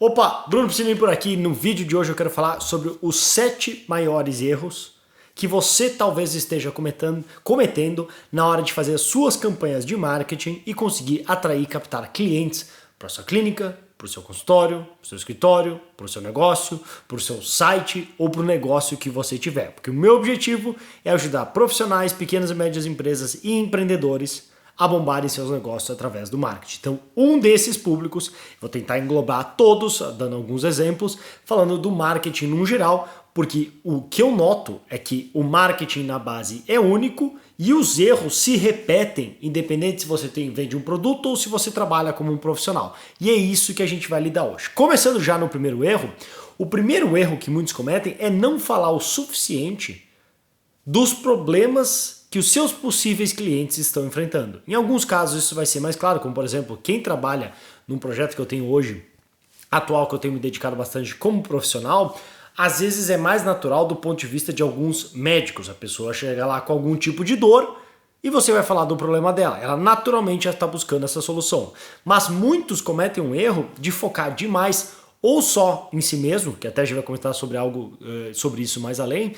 Opa, Bruno Piscininho por aqui. No vídeo de hoje eu quero falar sobre os 7 maiores erros que você talvez esteja cometendo na hora de fazer as suas campanhas de marketing e conseguir atrair e captar clientes para sua clínica, para o seu consultório, para o seu escritório, para o seu negócio, para o seu site ou para o negócio que você tiver. Porque o meu objetivo é ajudar profissionais, pequenas e médias empresas e empreendedores a bombarem seus negócios através do marketing. Então, um desses públicos, vou tentar englobar todos, dando alguns exemplos, falando do marketing no geral, porque o que eu noto é que o marketing na base é único e os erros se repetem, independente se você vende um produto ou se você trabalha como um profissional. E é isso que a gente vai lidar hoje. Começando já no primeiro erro, o primeiro erro que muitos cometem é não falar o suficiente dos problemas que os seus possíveis clientes estão enfrentando. Em alguns casos isso vai ser mais claro, como por exemplo, quem trabalha num projeto que eu tenho hoje, atual, que eu tenho me dedicado bastante como profissional, às vezes é mais natural do ponto de vista de alguns médicos. A pessoa chega lá com algum tipo de dor e você vai falar do problema dela. Ela naturalmente já está buscando essa solução. Mas muitos cometem um erro de focar demais ou só em si mesmo, que até a gente vai comentar sobre algo sobre isso mais além,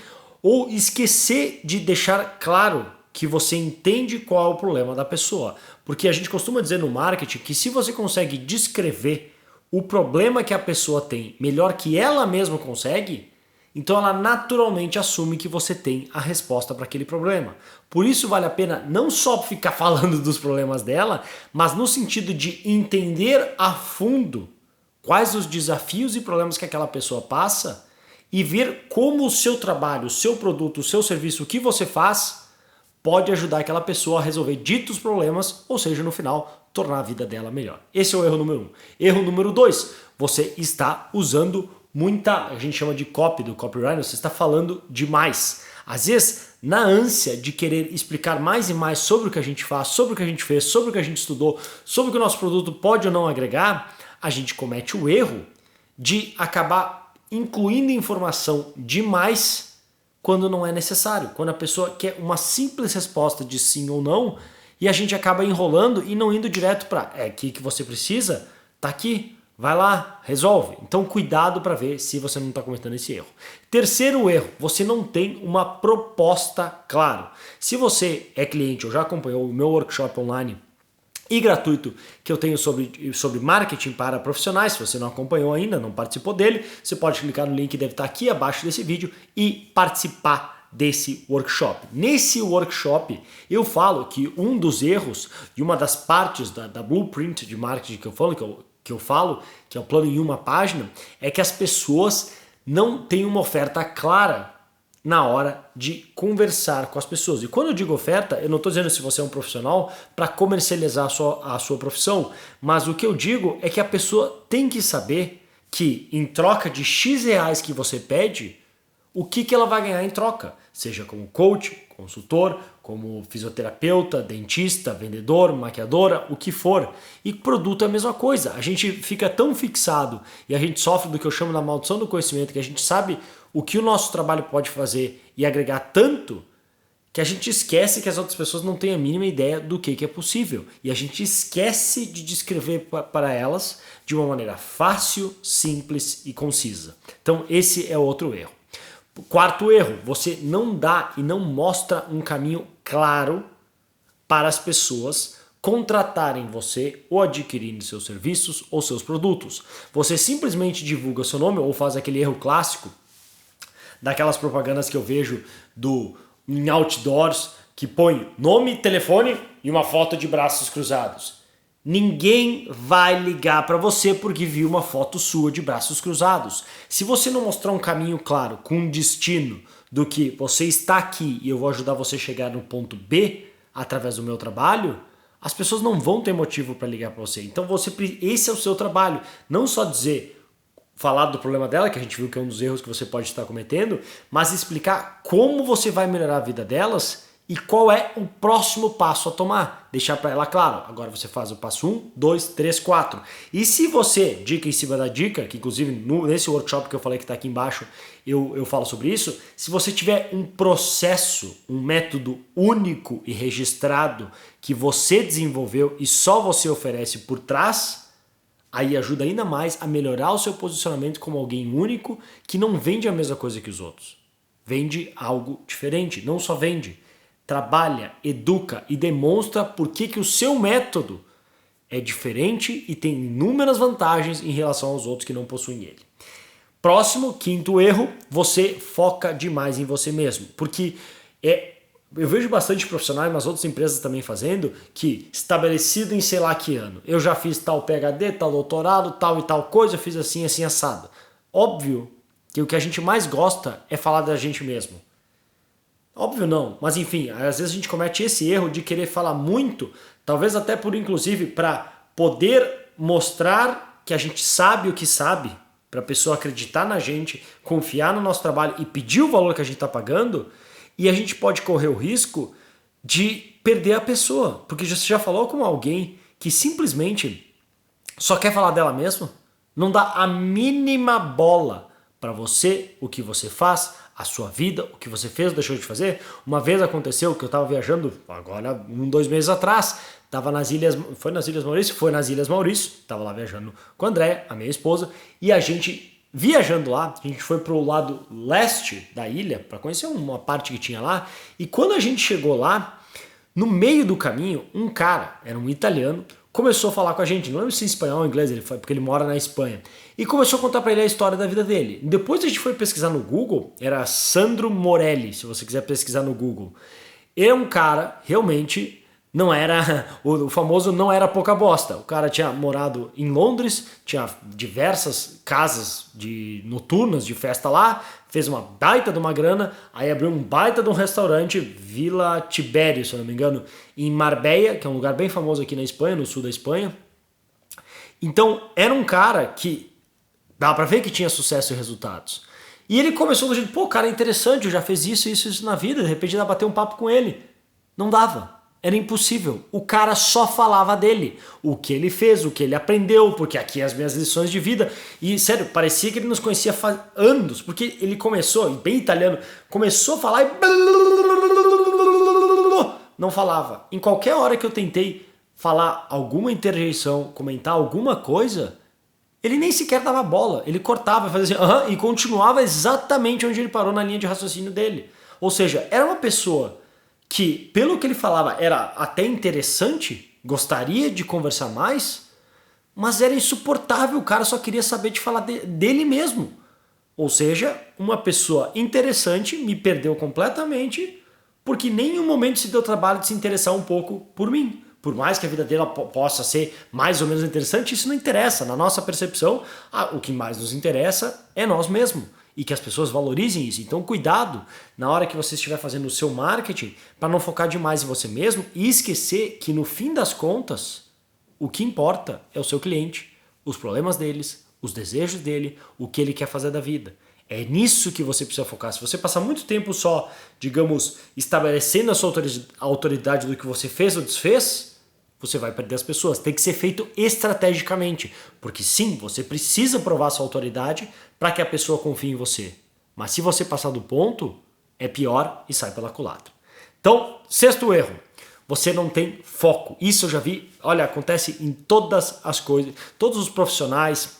ou esquecer de deixar claro que você entende qual é o problema da pessoa. Porque a gente costuma dizer no marketing que se você consegue descrever o problema que a pessoa tem melhor que ela mesma consegue, então ela naturalmente assume que você tem a resposta para aquele problema. Por isso vale a pena não só ficar falando dos problemas dela, mas no sentido de entender a fundo quais os desafios e problemas que aquela pessoa passa e ver como o seu trabalho, o seu produto, o seu serviço, o que você faz pode ajudar aquela pessoa a resolver ditos problemas, ou seja, no final, tornar a vida dela melhor. Esse é o erro número 1. Erro número 2, você está usando muita, a gente chama de copy, do copywriting, você está falando demais. Às vezes, na ânsia de querer explicar mais e mais sobre o que a gente faz, sobre o que a gente fez, sobre o que a gente estudou, sobre o que o nosso produto pode ou não agregar, a gente comete o erro de acabar incluindo informação demais quando não é necessário, quando a pessoa quer uma simples resposta de sim ou não e a gente acaba enrolando e não indo direto para aqui que você precisa, tá aqui, vai lá, resolve. Então cuidado para ver se você não está cometendo esse erro. Terceiro erro, você não tem uma proposta clara. Se você é cliente ou já acompanhou o meu workshop online e gratuito que eu tenho sobre marketing para profissionais, se você não acompanhou ainda, não participou dele, você pode clicar no link que deve estar aqui abaixo desse vídeo e participar desse workshop. Nesse workshop eu falo que um dos erros e uma das partes da blueprint de marketing que eu falo, que é o plano em uma página, é que as pessoas não têm uma oferta clara na hora de conversar com as pessoas. E quando eu digo oferta, eu não estou dizendo se você é um profissional para comercializar a sua profissão, mas o que eu digo é que a pessoa tem que saber que em troca de X reais que você pede, o que ela vai ganhar em troca, seja como coach, consultor, como fisioterapeuta, dentista, vendedor, maquiadora, o que for. E produto é a mesma coisa. A gente fica tão fixado e a gente sofre do que eu chamo da maldição do conhecimento, que a gente sabe o que o nosso trabalho pode fazer e agregar tanto que a gente esquece que as outras pessoas não têm a mínima ideia do que é possível. E a gente esquece de descrever para elas de uma maneira fácil, simples e concisa. Então esse é outro erro. Quarto erro, você não dá e não mostra um caminho claro para as pessoas contratarem você ou adquirirem seus serviços ou seus produtos. Você simplesmente divulga seu nome ou faz aquele erro clássico daquelas propagandas que eu vejo em outdoors que põe nome, telefone e uma foto de braços cruzados. Ninguém vai ligar para você porque viu uma foto sua de braços cruzados. Se você não mostrar um caminho claro, com um destino do que você está aqui e eu vou ajudar você a chegar no ponto B através do meu trabalho, as pessoas não vão ter motivo para ligar para você. Então esse é o seu trabalho. Não só falar do problema dela, que a gente viu que é um dos erros que você pode estar cometendo, mas explicar como você vai melhorar a vida delas e qual é o próximo passo a tomar. Deixar para ela claro. Agora você faz o passo 1, 2, 3, 4. E se você, dica em cima da dica, que inclusive nesse workshop que eu falei que está aqui embaixo, eu falo sobre isso, se você tiver um processo, um método único e registrado que você desenvolveu e só você oferece por trás, Aí ajuda ainda mais a melhorar o seu posicionamento como alguém único que não vende a mesma coisa que os outros. Vende algo diferente, não só vende, trabalha, educa e demonstra por que o seu método é diferente e tem inúmeras vantagens em relação aos outros que não possuem ele. Próximo, quinto erro, você foca demais em você mesmo. Porque eu vejo bastante profissionais, mas outras empresas também fazendo, que estabelecido em sei lá que ano, eu já fiz tal PhD, tal doutorado, tal e tal coisa, eu fiz assim, assim, assado. Óbvio que o que a gente mais gosta é falar da gente mesmo. Óbvio não, mas enfim, às vezes a gente comete esse erro de querer falar muito, talvez até por inclusive para poder mostrar que a gente sabe o que sabe, para a pessoa acreditar na gente, confiar no nosso trabalho e pedir o valor que a gente está pagando, e a gente pode correr o risco de perder a pessoa, porque você já falou com alguém que simplesmente só quer falar dela mesma, não dá a mínima bola para você, o que você faz, a sua vida, o que você fez ou deixou de fazer. Uma vez aconteceu que eu estava viajando, agora 2 meses atrás, estava nas Ilhas, foi nas Ilhas Maurício? Foi nas Ilhas Maurício, estava lá viajando com a Andréia, a minha esposa, e a gente, viajando lá, a gente foi pro lado leste da ilha, para conhecer uma parte que tinha lá, e quando a gente chegou lá, no meio do caminho, um cara, era um italiano, começou a falar com a gente, não lembro se em espanhol ou inglês, ele foi, porque ele mora na Espanha, e começou a contar pra ele a história da vida dele. Depois a gente foi pesquisar no Google, era Sandro Morelli, se você quiser pesquisar no Google. Ele é um cara, realmente, não era, o famoso não era pouca bosta. O cara tinha morado em Londres, tinha diversas casas noturnas de festa lá, fez uma baita de uma grana, aí abriu um baita de um restaurante, Vila Tibério, se eu não me engano, em Marbella, que é um lugar bem famoso aqui na Espanha, no sul da Espanha. Então, era um cara que dá pra ver que tinha sucesso e resultados. E ele começou do jeito, pô, cara, é interessante, eu já fiz isso na vida, de repente dá pra bater um papo com ele. Não dava. Era impossível. O cara só falava dele. O que ele fez, o que ele aprendeu, porque aqui as minhas lições de vida. E, sério, parecia que ele nos conhecia faz anos, porque ele começou, bem italiano, começou a falar e não falava. Em qualquer hora que eu tentei falar alguma interjeição, comentar alguma coisa, ele nem sequer dava bola. Ele cortava, fazia assim, e continuava exatamente onde ele parou na linha de raciocínio dele. Ou seja, era uma pessoa que, pelo que ele falava, era até interessante, gostaria de conversar mais, mas era insuportável, o cara só queria saber de falar dele mesmo. Ou seja, uma pessoa interessante me perdeu completamente, porque em nenhum momento se deu trabalho de se interessar um pouco por mim. Por mais que a vida dela possa ser mais ou menos interessante, isso não interessa. Na nossa percepção, o que mais nos interessa é nós mesmos. E que as pessoas valorizem isso. Então, cuidado na hora que você estiver fazendo o seu marketing para não focar demais em você mesmo e esquecer que, no fim das contas, o que importa é o seu cliente, os problemas deles, os desejos dele, o que ele quer fazer da vida. É nisso que você precisa focar. Se você passar muito tempo só, digamos, estabelecendo a sua autoridade do que você fez ou desfez, você vai perder as pessoas. Tem que ser feito estrategicamente. Porque sim, você precisa provar sua autoridade para que a pessoa confie em você. Mas se você passar do ponto, é pior e sai pela culatra. Então, sexto erro. Você não tem foco. Isso eu já vi, olha, acontece em todas as coisas. Todos os profissionais,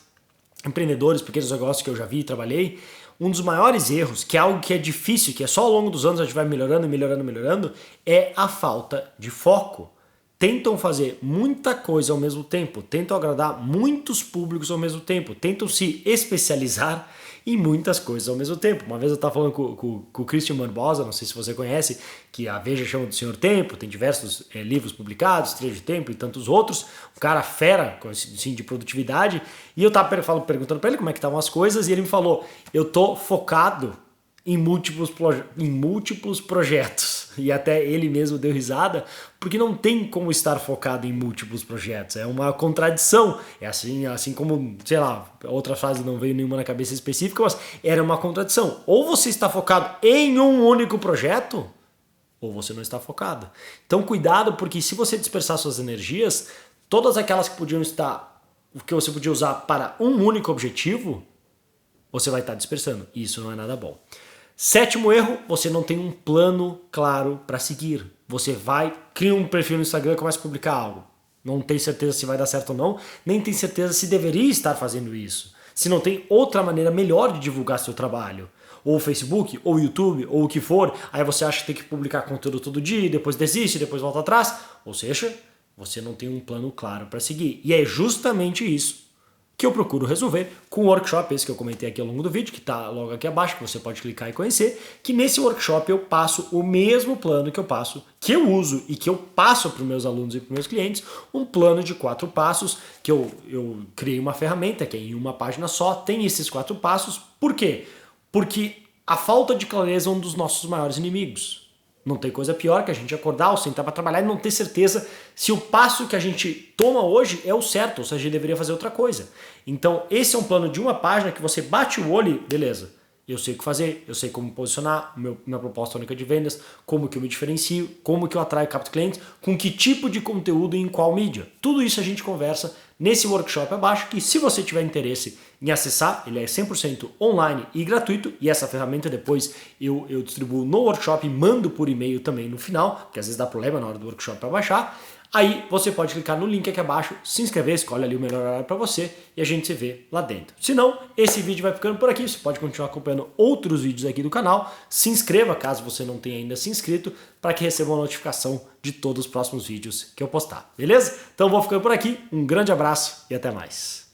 empreendedores, pequenos negócios que eu já vi e trabalhei, um dos maiores erros, que é algo que é difícil, que é só ao longo dos anos a gente vai melhorando, é a falta de foco. Tentam fazer muita coisa ao mesmo tempo, tentam agradar muitos públicos ao mesmo tempo, tentam se especializar em muitas coisas ao mesmo tempo. Uma vez eu estava falando com o Christian Barbosa, não sei se você conhece, que a Veja chama do Senhor Tempo, tem diversos livros publicados, Trilha de Tempo e tantos outros, um cara fera assim, de produtividade, e eu estava perguntando para ele como é que estavam as coisas, e ele me falou, eu tô focado em múltiplos projetos. E até ele mesmo deu risada, porque não tem como estar focado em múltiplos projetos. É uma contradição. É assim como, sei lá, outra frase não veio nenhuma na cabeça específica, mas era uma contradição. Ou você está focado em um único projeto, ou você não está focado. Então cuidado, porque se você dispersar suas energias, todas aquelas que você podia usar para um único objetivo, você vai estar dispersando. E isso não é nada bom. Sétimo erro, você não tem um plano claro para seguir. Você cria um perfil no Instagram e começa a publicar algo. não tem certeza se vai dar certo ou não, nem tem certeza se deveria estar fazendo isso. Se não tem outra maneira melhor de divulgar seu trabalho. Ou o Facebook, ou o YouTube, ou o que for, aí você acha que tem que publicar conteúdo todo dia, depois desiste, depois volta atrás. Ou seja, você não tem um plano claro para seguir. E é justamente isso que eu procuro resolver com o workshop, esse que eu comentei aqui ao longo do vídeo, que está logo aqui abaixo, que você pode clicar e conhecer, que nesse workshop eu passo o mesmo plano que eu uso e que eu passo para os meus alunos e para os meus clientes, um plano de 4 passos, que eu criei uma ferramenta que é em uma página só, tem esses 4 passos. Por quê? Porque a falta de clareza é um dos nossos maiores inimigos. Não tem coisa pior que a gente acordar ou sentar para trabalhar e não ter certeza se o passo que a gente toma hoje é o certo, ou se a gente deveria fazer outra coisa. Então esse é um plano de uma página que você bate o olho e beleza, eu sei o que fazer, eu sei como posicionar minha proposta única de vendas, como que eu me diferencio, como que eu atraio e capto clientes, com que tipo de conteúdo e em qual mídia. Tudo isso a gente conversa nesse workshop abaixo, que se você tiver interesse em acessar, ele é 100% online e gratuito, e essa ferramenta depois eu distribuo no workshop e mando por e-mail também no final, porque às vezes dá problema na hora do workshop para baixar. Aí você pode clicar no link aqui abaixo, se inscrever, escolhe ali o melhor horário para você e a gente se vê lá dentro. Se não, esse vídeo vai ficando por aqui, você pode continuar acompanhando outros vídeos aqui do canal. Se inscreva caso você não tenha ainda se inscrito, para que receba uma notificação de todos os próximos vídeos que eu postar, beleza? Então vou ficando por aqui, um grande abraço e até mais.